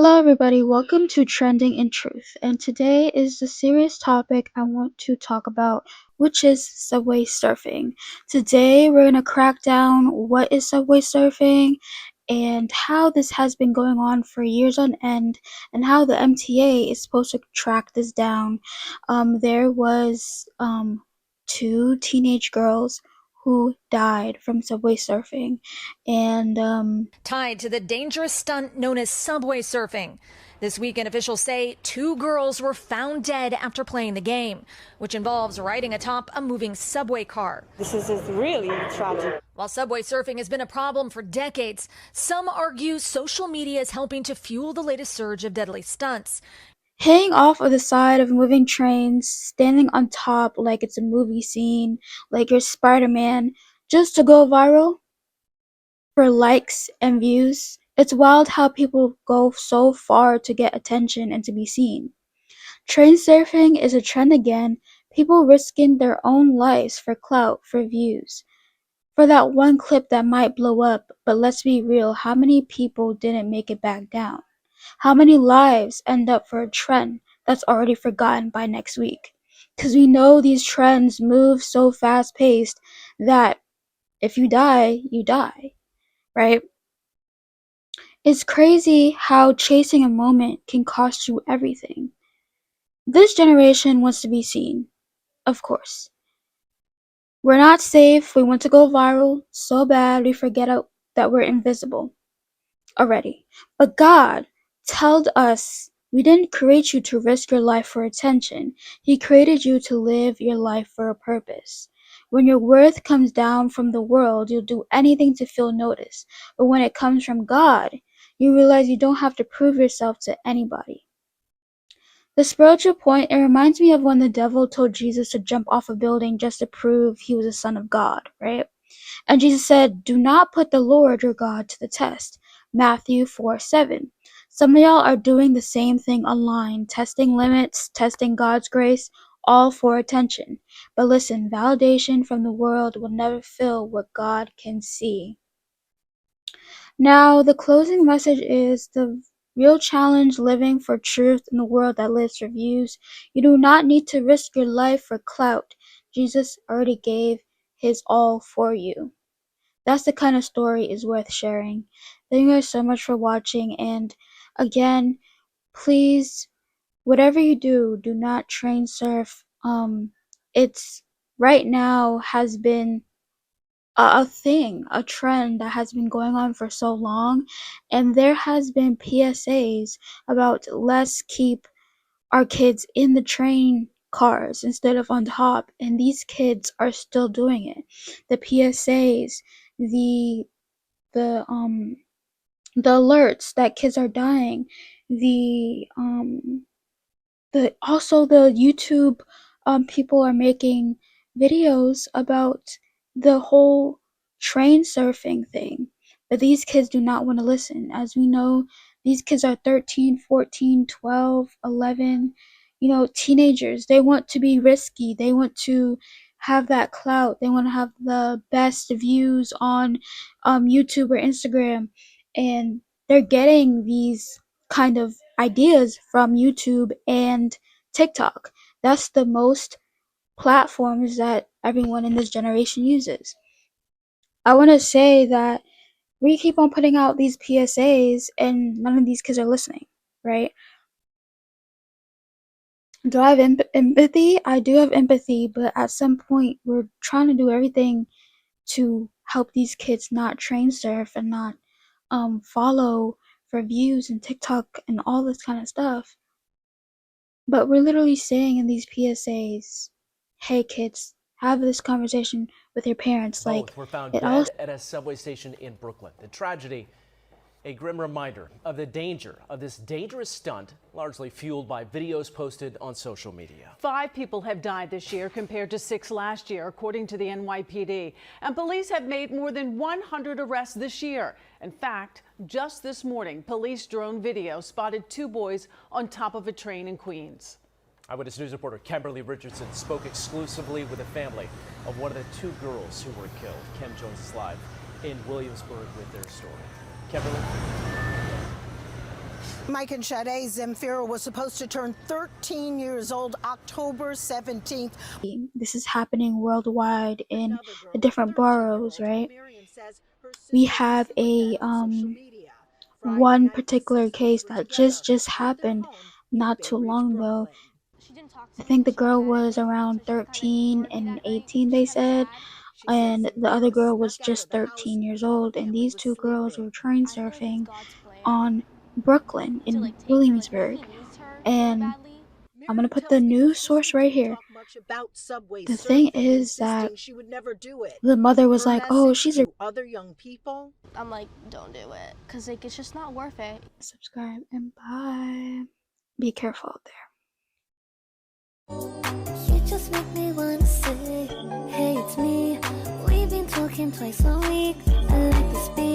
Hello, everybody. Welcome to Trending in Truth. And today is the serious topic I want to talk about, which is subway surfing. Today, we're going to crack down what is subway surfing and how this has been going on for years on end, and how the MTA is supposed to track this down. There was two teenage girls who died from subway surfing, and tied to the dangerous stunt known as subway surfing. This weekend, officials say two girls were found dead after playing the game, which involves riding atop a moving subway car. This is really tragic. While subway surfing has been a problem for decades, some argue social media is helping to fuel the latest surge of deadly stunts. Hanging off of the side of moving trains, standing on top like it's a movie scene, like you're Spider-Man, just to go viral for likes and views. It's wild how people go so far to get attention and to be seen. Train surfing is a trend again, people risking their own lives for clout, for views. For that one clip that might blow up, but let's be real, how many people didn't make it back down? How many lives end up for a trend that's already forgotten by next week? Because we know these trends move so fast paced that if you die, right? It's crazy how chasing a moment can cost you everything. This generation wants to be seen, of course. We're not safe, we want to go viral so bad we forget that we're invisible already. But God told us we didn't create you to risk your life for attention. He created you to live your life for a purpose. When your worth comes down from the world, you'll do anything to feel noticed. But when it comes from God, you realize you don't have to prove yourself to anybody. The spiritual point, it reminds me of when the devil told Jesus to jump off a building just to prove he was a son of God, right? And Jesus said, do not put the Lord your God to the test. Matthew 4:7. Some of y'all are doing the same thing online, testing limits, testing God's grace, all for attention. But listen, validation from the world will never fill what God can see. Now, the closing message is the real challenge living for truth in a world that lives for views. You do not need to risk your life for clout. Jesus already gave his all for you. That's the kind of story is worth sharing. Thank you guys so much for watching, and again, please, whatever you do, do not train surf. It's right now has been a thing, a trend that has been going on for so long, and there has been PSAs about let's keep our kids in the train cars instead of on top, and these kids are still doing it. The PSAs, the the um the alerts that kids are dying, the also the YouTube people are making videos about the whole train surfing thing, but these kids do not want to listen. As we know, these kids are 13, 14, 12, 11, teenagers. They want to be risky, they want to have that clout, they want to have the best views on YouTube or Instagram, and they're getting these kind of ideas from YouTube and TikTok. That's the most platforms that everyone in this generation uses. I want to say that we keep on putting out these PSAs and none of these kids are listening, right? Do I have empathy? I do have empathy, but at some point we're trying to do everything to help these kids not train surf and not follow for views and TikTok and all this kind of stuff. But we're literally saying in these PSAs, hey kids, have this conversation with your parents. Both were found It all dead at a subway station in Brooklyn. The tragedy, a grim reminder of the danger of this dangerous stunt, largely fueled by videos posted on social media. 5 people have died this year compared to 6 last year, according to the NYPD. And police have made more than 100 arrests this year. In fact, just this morning, police drone video spotted 2 boys on top of a train in Queens. Eyewitness News reporter Kimberly Richardson spoke exclusively with the family of one of the 2 girls who were killed. Kim joins us live in Williamsburg with their story. Kimberly? Mike and Sade, Zemfira was supposed to turn 13 years old October 17th. This is happening worldwide in the different boroughs, right? We have a one particular case that just happened not too long ago. I think the girl was around 13 and 18, they said, and the other girl was just 13 years old, and these two girls were train surfing on Brooklyn in Williamsburg. And I'm gonna put the news source right here. The thing is that the mother was like, "Oh, she's a..." Other young people. I'm like, don't do it, cause like it's just not worth it. Subscribe and bye. Be careful out there. You just make me wanna say, hey, it's me. We've been talking twice a week. I like the speed.